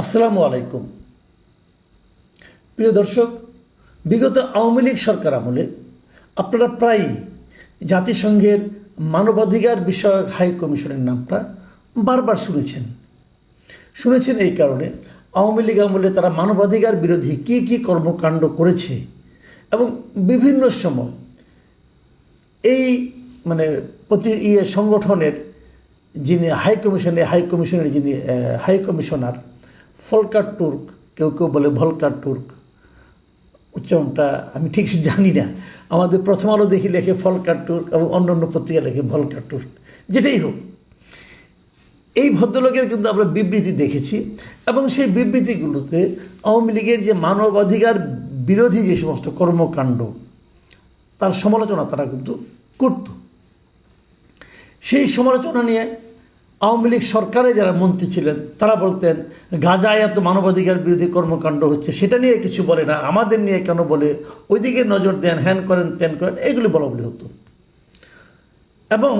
আসসালামু আলাইকুম। প্রিয় দর্শক, বিগত আওয়ামী লীগ সরকার আমলে আপনারা প্রায়ই জাতিসংঘের মানবাধিকার বিষয়ক হাই কমিশনের নামটা বারবার শুনেছেন এই কারণে আওয়ামী লীগ আমলে তারা মানবাধিকার বিরোধী কী কর্মকাণ্ড করেছে এবং বিভিন্ন সময় এই সংগঠনের যিনি হাই কমিশনের যিনি হাই কমিশনার ফলকার তুর্ক, কেউ বলে ভলকার তুর্ক, উচ্চারণটা আমি ঠিক জানি না। আমাদের প্রথম আলো দেখি লেখে ফলকার তুর্ক এবং অন্যান্য পত্রিকা লেখে ভলকার তুর্ক, যেটাই হোক। এই ভদ্রলোকের কিন্তু আমরা বিবৃতি দেখেছি এবং সেই বিবৃতিগুলোতে আওয়ামী লীগের যে মানবাধিকার বিরোধী যে সমস্ত কর্মকাণ্ড তার সমালোচনা তারা কিন্তু করত। সেই সমালোচনা নিয়ে আওয়ামী লীগ সরকারে যারা মন্ত্রী ছিলেন তারা বলতেন গাজায় এত মানবাধিকার বিরোধী কর্মকাণ্ড হচ্ছে, সেটা নিয়ে কিছু বলে না, আমাদের নিয়ে কেন বলে, ওইদিকে নজর দেন, হ্যান করেন ত্যান করেন, এগুলি বলা হতো। এবং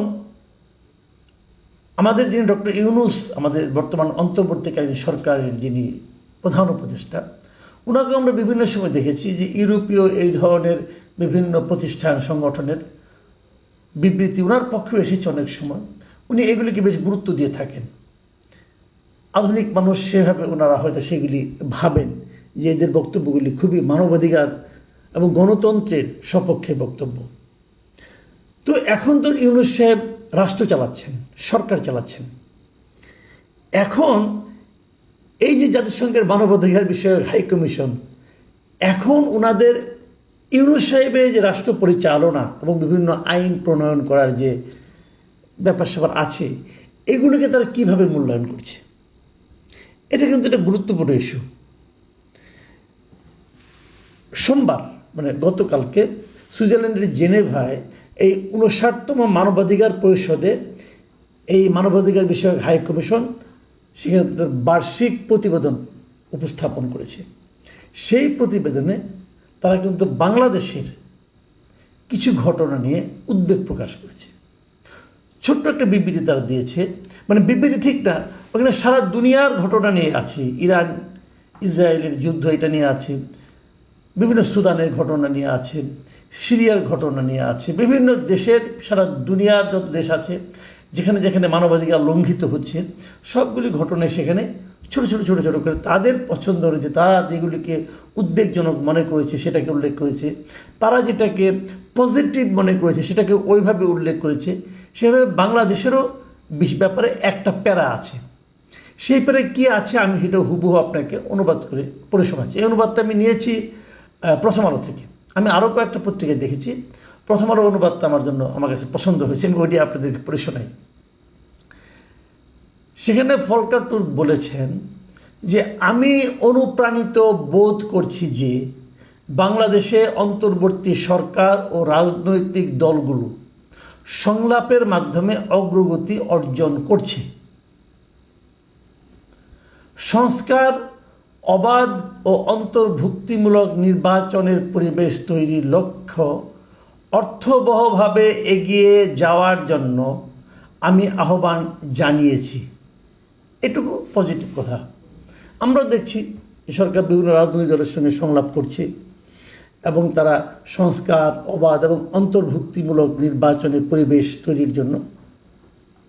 আমাদের যিনি ডক্টর ইউনূস, আমাদের বর্তমান অন্তর্বর্তীকালীন সরকারের যিনি প্রধান উপদেষ্টা, ওনাকে আমরা বিভিন্ন সময় দেখেছি যে ইউরোপীয় এই ধরনের বিভিন্ন প্রতিষ্ঠান সংগঠনের বিবৃতি ওনার পক্ষেও এসেছে অনেক সময়। উনি এগুলিকে বেশ গুরুত্ব দিয়ে থাকেন। আধুনিক মানুষ সেভাবে ওনারা হয়তো সেগুলি ভাবেন যে এদের বক্তব্যগুলি খুবই মানবাধিকার এবং গণতন্ত্রের সপক্ষে বক্তব্য। তো এখন তো ইউনূস সাহেব রাষ্ট্র চালাচ্ছেন, সরকার চালাচ্ছেন। এখন এই যে জাতিসংঘের মানবাধিকার বিষয়ক হাই কমিশন, এখন ওনাদের ইউনূস সাহেবের যে রাষ্ট্র পরিচালনা এবং বিভিন্ন আইন প্রণয়ন করার যে ব্যাপার স্যাপার আছে, এগুলোকে তারা কীভাবে মূল্যায়ন করছে, এটা কিন্তু একটা গুরুত্বপূর্ণ ইস্যু। সোমবার গতকালকে সুইজারল্যান্ডের জেনেভায় এই 59তম মানবাধিকার পরিষদে এই মানবাধিকার বিষয়ক হাই কমিশন সেখানে তাদের বার্ষিক প্রতিবেদন উপস্থাপন করেছে। সেই প্রতিবেদনে তারা কিন্তু বাংলাদেশের কিছু ঘটনা নিয়ে উদ্বেগ প্রকাশ করেছে। ছোট্ট একটা বিবৃতি তারা দিয়েছে, বিবৃতি ঠিক না, ওখানে সারা দুনিয়ার ঘটনা নিয়ে আছে, ইরান ইসরায়েলের যুদ্ধ এটা নিয়ে আছে, বিভিন্ন সুদানের ঘটনা নিয়ে আছে, সিরিয়ার ঘটনা নিয়ে আছে, বিভিন্ন দেশের সারা দুনিয়ার যত দেশ আছে যেখানে যেখানে মানবাধিকার লঙ্ঘিত হচ্ছে সবগুলি ঘটনায় সেখানে ছোট করে তাদের পছন্দ অনুযায়ী তারা যেগুলিকে উদ্বেগজনক মনে করেছে সেটাকে উল্লেখ করেছে, তারা যেটাকে পজিটিভ মনে করেছে সেটাকে ওইভাবে উল্লেখ করেছে। সেভাবে বাংলাদেশেরও ব্যাপারে একটা প্যারা আছে। সেই প্যারা কী আছে আমি সেটা হুবহু আপনাকে অনুবাদ করে পড়ে শোনাচ্ছি। এই অনুবাদটা আমি নিয়েছি প্রথম আলো থেকে। আমি আরও কয়েকটা পত্রিকায় দেখেছি, প্রথম আলো অনুবাদটা আমার কাছে পছন্দ হয়েছে, আমি ওইটি আপনাদেরকে পড়ে শোনাই। সেখানে ফলকার তুর্ক বলেছেন যে আমি অনুপ্রাণিত বোধ করছি যে বাংলাদেশে অন্তর্বর্তী সরকার ও রাজনৈতিক দলগুলো সংলাপের মাধ্যমে অগ্রগতি অর্জন করছে। সংস্কার, অবাধ ও অন্তর্ভুক্তিমূলক নির্বাচনের পরিবেশ তৈরির লক্ষ্য অর্থবহভাবে এগিয়ে যাওয়ার জন্য আমি আহ্বান জানিয়েছি। এটুকু পজিটিভ কথা। আমরা দেখছি সরকার বিভিন্ন রাজনৈতিক দলের সঙ্গে সংলাপ করছে এবং তারা সংস্কার, অবাধ এবং অন্তর্ভুক্তিমূলক নির্বাচনের পরিবেশ তৈরির জন্য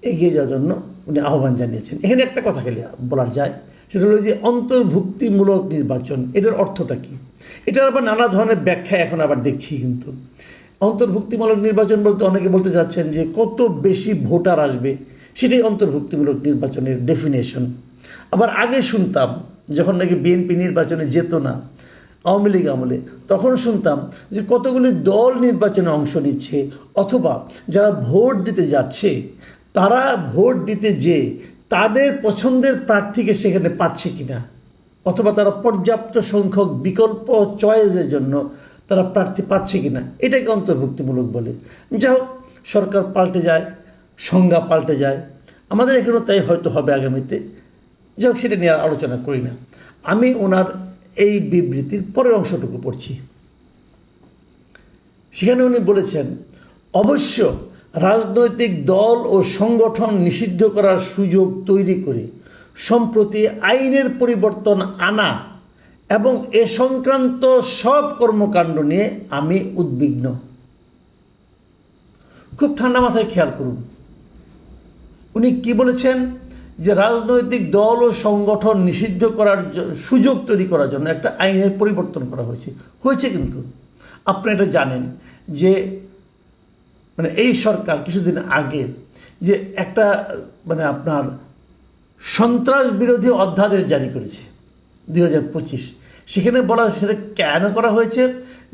এগিয়ে যাওয়ার জন্য উনি আহ্বান জানিয়েছেন। এখানে একটা কথা খেলে বলার যায়, সেটা হলো যে অন্তর্ভুক্তিমূলক নির্বাচন, এটার অর্থটা কী? এটার আবার নানা ধরনের ব্যাখ্যা এখন আবার দেখছি। কিন্তু অন্তর্ভুক্তিমূলক নির্বাচন বলতে অনেকে বলতে চাচ্ছেন যে কত বেশি ভোটার আসবে সেটাই অন্তর্ভুক্তিমূলক নির্বাচনের ডেফিনেশন। আবার আগে শুনতাম যখন নাকি বিএনপি নির্বাচনে যেত না আওয়ামী লীগ আমলে, তখন শুনতাম যে কতগুলি দল নির্বাচনে অংশ নিচ্ছে, অথবা যারা ভোট দিতে যাচ্ছে তারা ভোট দিতে যে তাদের পছন্দের প্রার্থীকে সেখানে পাচ্ছে কিনা, অথবা তারা পর্যাপ্ত সংখ্যক বিকল্প চয়েসের জন্য তারা প্রার্থী পাচ্ছে কিনা, এটাকে অন্তর্ভুক্তিমূলক বলে। যাই হোক, সরকার পাল্টে যায়, সংজ্ঞা পাল্টে যায়, আমাদের এখানেও তাই হয়তো হবে আগামীতে। যাই হোক, সেটা নিয়ে আর আলোচনা করি না। আমি ওনার এই বিবৃতির পরের অংশটুকু পড়ছি। সেখানে উনি বলেছেন, অবশ্য রাজনৈতিক দল ও সংগঠন নিষিদ্ধ করার সুযোগ তৈরি করে সম্প্রতি আইনের পরিবর্তন আনা এবং এ সংক্রান্ত সব কর্মকাণ্ড নিয়ে আমি উদ্বিগ্ন। খুব ঠান্ডা মাথায় খেয়াল করুন, উনি কি বলেছেন যে রাজনৈতিক দল ও সংগঠন নিষিদ্ধ করার সুযোগ তৈরি করার জন্য একটা আইনের পরিবর্তন করা হয়েছে। কিন্তু আপনি এটা জানেন যে মানে এই সরকার কিছুদিন আগে যে একটা মানে আপনার সন্ত্রাস বিরোধী অধ্যাদেশ জারি করেছে 2025। সেখানে বলা সেটা কেন করা হয়েছে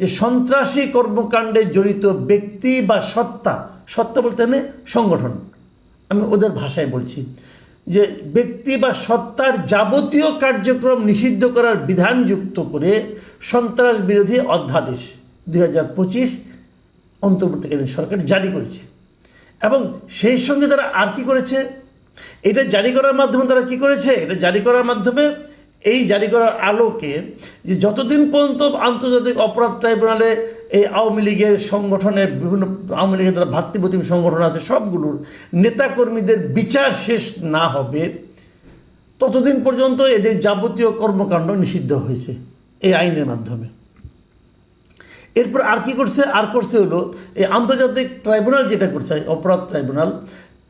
যে সন্ত্রাসী কর্মকাণ্ডে জড়িত ব্যক্তি বা সত্তা বলতে সংগঠন, আমি ওদের ভাষায় বলছি, যে ব্যক্তি বা সত্তার যাবতীয় কার্যক্রম নিষিদ্ধ করার বিধান যুক্ত করে সন্ত্রাস বিরোধী অধ্যাদেশ 2025 অন্তর্বর্তীকালীন সরকার জারি করেছে। এবং সেই সঙ্গে তারা আর কি করেছে, এটা জারি করার মাধ্যমে তারা কি করেছে, এটা জারি করার মাধ্যমে এই জারি করার আলোকে যে যতদিন পর্যন্ত আন্তর্জাতিক অপরাধ ট্রাইব্যুনালে এই আওয়ামী লীগের সংগঠনের বিভিন্ন আওয়ামী লীগের যারা ভাতৃপ্রতিম সংগঠন আছে সবগুলোর নেতাকর্মীদের বিচার শেষ না হবে ততদিন পর্যন্ত এদের যাবতীয় কর্মকাণ্ড নিষিদ্ধ হয়েছে এই আইনের মাধ্যমে। এরপর আর কি করছে, হলো এই আন্তর্জাতিক ট্রাইব্যুনাল যেটা করছে অপরাধ ট্রাইব্যুনাল,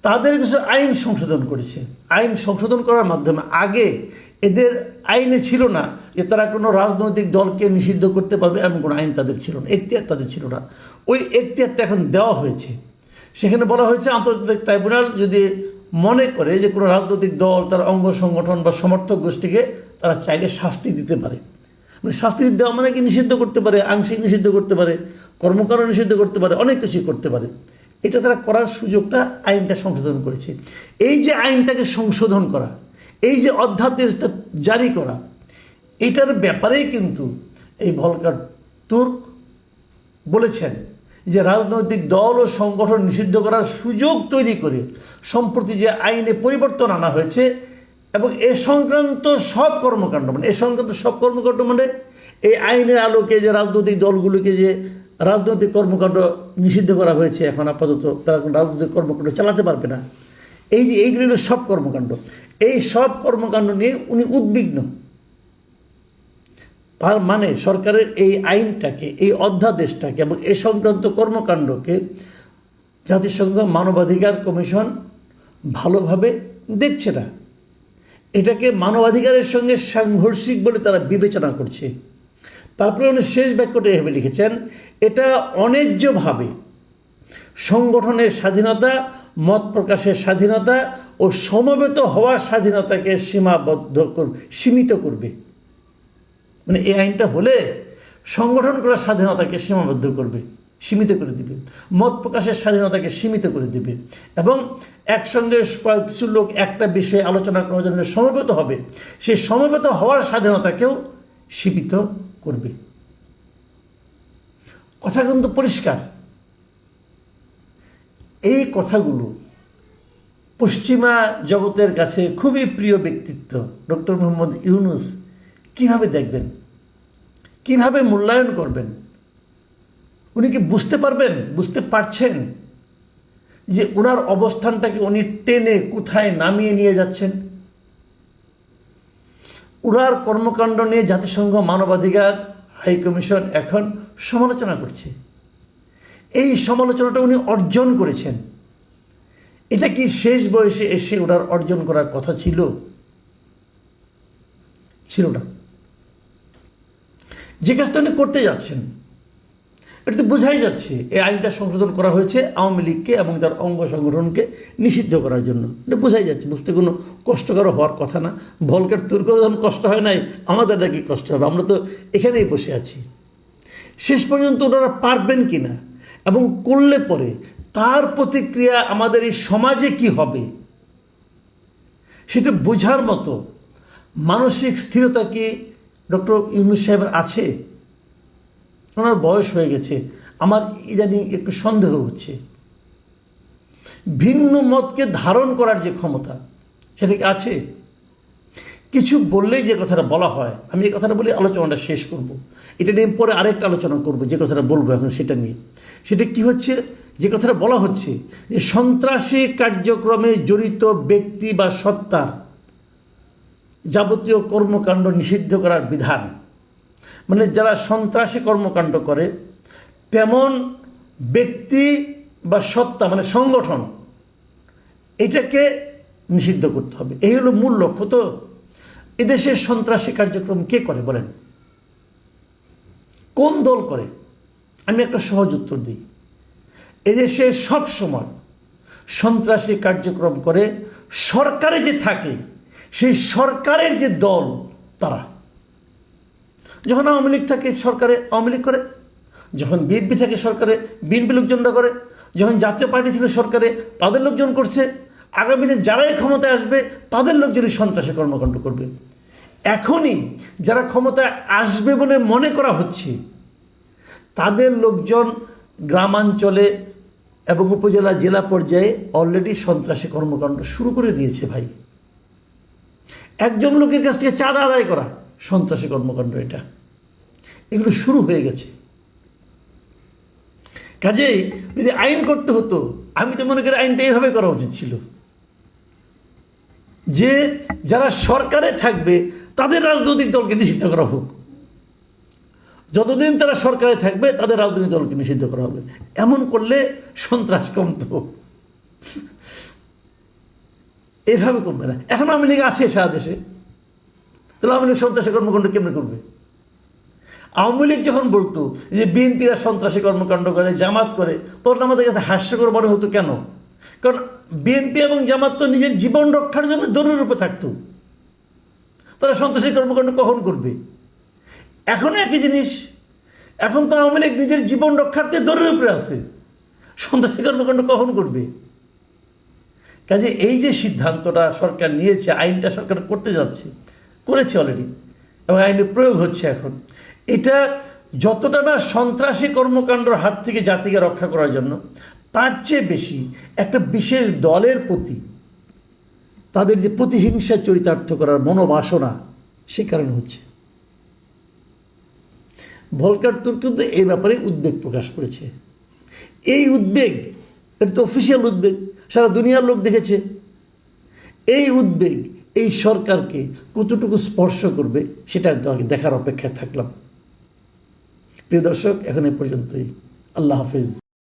তাদের কিছু আইন সংশোধন করেছে। আইন সংশোধন করার মাধ্যমে আগে এদের আইনে ছিল না যে তারা কোনো রাজনৈতিক দলকে নিষিদ্ধ করতে পারবে, এমন কোনো আইন তাদের ছিল না, এখতিয়ার তাদের ছিল না। ওই এখতিয়ারটা এখন দেওয়া হয়েছে। সেখানে বলা হয়েছে আন্তর্জাতিক ট্রাইব্যুনাল যদি মনে করে যে কোনো রাজনৈতিক দল, তার অঙ্গ সংগঠন বা সমর্থক গোষ্ঠীকে তারা চাইলে শাস্তি দিতে পারে। মানে শাস্তি দেওয়া মানে কি নিষিদ্ধ করতে পারে, আংশিক নিষিদ্ধ করতে পারে, কর্মকাণ্ড নিষিদ্ধ করতে পারে, অনেক কিছুই করতে পারে। এটা তারা করার সুযোগটা আইনটা সংশোধন করেছে। এই যে আইনটাকে সংশোধন করা, এই যে অধ্যাদেশটা জারি করা, এটার ব্যাপারেই কিন্তু এই ভলকার তুর্ক বলেছেন যে রাজনৈতিক দল ও সংগঠন নিষিদ্ধ করার সুযোগ তৈরি করে সম্প্রতি যে আইনে পরিবর্তন আনা হয়েছে এবং এ সংক্রান্ত সব কর্মকাণ্ড মানে এই আইনের আলোকে যে রাজনৈতিক দলগুলোকে যে রাজনৈতিক কর্মকাণ্ড নিষিদ্ধ করা হয়েছে, এখন আপাতত তারা কোনো রাজনৈতিক কর্মকাণ্ড চালাতে পারবে না। এই যে এইগুলো সব কর্মকাণ্ড, এই সব কর্মকাণ্ড নিয়ে উনি উদ্বিগ্ন। তার মানে সরকারের এই আইনটাকে, এই অধ্যাদেশটাকে এবং এ সংক্রান্ত কর্মকাণ্ডকে জাতিসংঘ মানবাধিকার কমিশন ভালোভাবে দেখছে না। এটাকে মানবাধিকারের সঙ্গে সাংঘর্ষিক বলে তারা বিবেচনা করছে। তারপরে উনি শেষ বাক্যটা এভাবে লিখেছেন, এটা অন্যায্যভাবে সংগঠনের স্বাধীনতা, মত প্রকাশের স্বাধীনতা ও সমবেত হওয়ার স্বাধীনতাকে সীমিত করবে। মানে এই আইনটা হলে সংগঠন করার স্বাধীনতাকে সীমিত করে দিবে, মত প্রকাশের স্বাধীনতাকে সীমিত করে দিবে এবং একসঙ্গে কিছু লোক একটা বিষয়ে আলোচনা করার জন্য সমবেত হবে, সেই সমবেত হওয়ার স্বাধীনতাকেও সীমিত করবে। কথা কিন্তু পরিষ্কার। এই কথাগুলো পশ্চিমা জগতের কাছে খুবই প্রিয় ব্যক্তিত্ব ডক্টর মোহাম্মদ ইউনূস কিভাবে দেখবেন, কিভাবে মূল্যায়ন করবেন? উনি কি বুঝতে পারছেন যে ওনার অবস্থানটাকে উনি টেনে কোথায় নামিয়ে নিয়ে যাচ্ছেন? ওনার কর্মকাণ্ড নিয়ে জাতিসংঘ মানবাধিকার হাই কমিশন এখন সমালোচনা করছে। এই সমালোচনাটা উনি অর্জন করেছেন। এটা কি শেষ বয়সে এসে ওনার অর্জন করার কথা ছিল না। যে কাজটা উনি করতে যাচ্ছেন এটা তো বোঝাই যাচ্ছে এই আইনটা সংশোধন করা হয়েছে আওয়ামী লীগকে এবং তার অঙ্গ সংগঠনকে নিষিদ্ধ করার জন্য। এটা বোঝাই যাচ্ছে, বুঝতে কোনো কষ্টকর হওয়ার কথা না। ভলকার তুর্ক যখন কষ্ট হয় নাই, আমাদের নাকি কষ্ট হবে? আমরা তো এখানেই বসে আছি। শেষ পর্যন্ত ওনারা পারবেন কি না এবং করলে পরে তার প্রতিক্রিয়া আমাদের এই সমাজে কি হবে সেটা বোঝার মতো মানসিক স্থিরতা কি ডক্টর ইউনূস সাহেবের আছে? ওনার বয়স হয়ে গেছে, আমার ইদানিং একটু সন্দেহ হচ্ছে। ভিন্ন মতকে ধারণ করার যে ক্ষমতা সেটা কি আছে? কিছু বললেই যে কথাটা বলা হয়, আমি এই কথাটা বলে আলোচনাটা শেষ করব। এটা নিয়ে পরে আরেকটা আলোচনা করব, যে কথাটা বলবো এখন সেটা নিয়ে। সেটা কি হচ্ছে, যে কথাটা বলা হচ্ছে যে সন্ত্রাসী কার্যক্রমে জড়িত ব্যক্তি বা সত্তার যাবতীয় কর্মকাণ্ড নিষিদ্ধ করার বিধান, মানে যারা সন্ত্রাসী কর্মকাণ্ড করে তেমন ব্যক্তি বা সত্তা মানে সংগঠন এটাকে নিষিদ্ধ করতে হবে। এই হলো মূল লক্ষ্য। তো এদেশের সন্ত্রাসী কার্যক্রম কে করে বলেন? কোন দল করে? আমি একটা সহজ উত্তর দিই। এদেশে সব সময় সন্ত্রাসী কার্যক্রম করে সরকারে যে থাকে সেই সরকারের যে দল তারা। যখন আওয়ামী লীগ থাকে সরকারে আওয়ামী লীগ করে, যখন বিএনপি থাকে সরকারে বিএনপি লোকজনরা করে, যখন জাতীয় পার্টি ছিল সরকারে তাদের লোকজন করছে, আগামীতে যারাই ক্ষমতায় আসবে তাদের লোকজনই সন্ত্রাসী কর্মকাণ্ড করবে। এখনই যারা ক্ষমতায় আসবে বলে মনে করা হচ্ছে তাদের লোকজন গ্রামাঞ্চলে এবং উপজেলা জেলা পর্যায়ে অলরেডি সন্ত্রাসী কর্মকাণ্ড শুরু করে দিয়েছে ভাই। একজন লোকের কাছ থেকে চাঁদা আদায় করা সন্ত্রাসী কর্মকাণ্ড, এগুলো শুরু হয়ে গেছে। কাজেই যদি আইন করতে হতো, আমি তো মনে করি আইনটা এইভাবে করা উচিত ছিল যে যারা সরকারে থাকবে তাদের রাজনৈতিক দলকে নিষিদ্ধ করা হোক, যতদিন তারা সরকারে থাকবে তাদের রাজনৈতিক দলকে নিষিদ্ধ করা হবে। এমন করলে সন্ত্রাস কমতো। এইভাবে কমবে না। এখন আওয়ামী লীগ আছে সারা দেশে, তাহলে আওয়ামী লীগ সন্ত্রাসী কর্মকাণ্ড কেমনে করবে? আওয়ামী লীগ যখন বলতো যে বিএনপিরা সন্ত্রাসী কর্মকাণ্ড করে, জামাত করে, তখন আমাদের কাছে হাস্যকর মনে হতো। কেন? কারণ বিএনপি এবং জামাত তো নিজের জীবন রক্ষার জন্য দৌড়ের উপরে থাকতো, তারা সন্ত্রাসী কর্মকাণ্ড কখন করবে? এখন একই জিনিস। এখন তো আওয়ামী লীগ নিজের জীবন রক্ষার্থে দৌড়ের উপরে আছে, সন্ত্রাসী কর্মকাণ্ড কখন করবে? কাজে এই যে সিদ্ধান্তটা সরকার নিয়েছে, আইনটা সরকার করতে যাচ্ছে, করেছে অলরেডি এবং আইনের প্রয়োগ হচ্ছে এখন, এটা যতটা না সন্ত্রাসী কর্মকাণ্ডের হাত থেকে জাতিকে রক্ষা করার জন্য, তার চেয়ে বেশি একটা বিশেষ দলের প্রতি তাদের যে প্রতিহিংসা চরিতার্থ করার মনোবাসনা, সে কারণে হচ্ছে। ভলকার তুর্ক কিন্তু এই ব্যাপারে উদ্বেগ প্রকাশ করেছে। এই উদ্বেগ, এটা তো অফিসিয়াল উদ্বেগ, সারা দুনিয়ার লোক দেখেছে। এই উদ্বেগ এই সরকারকে কতটুকু স্পর্শ করবে সেটা দেখার অপেক্ষায় থাকলাম। প্রিয় দর্শক, এখন এ পর্যন্তই। আল্লাহ হাফেজ।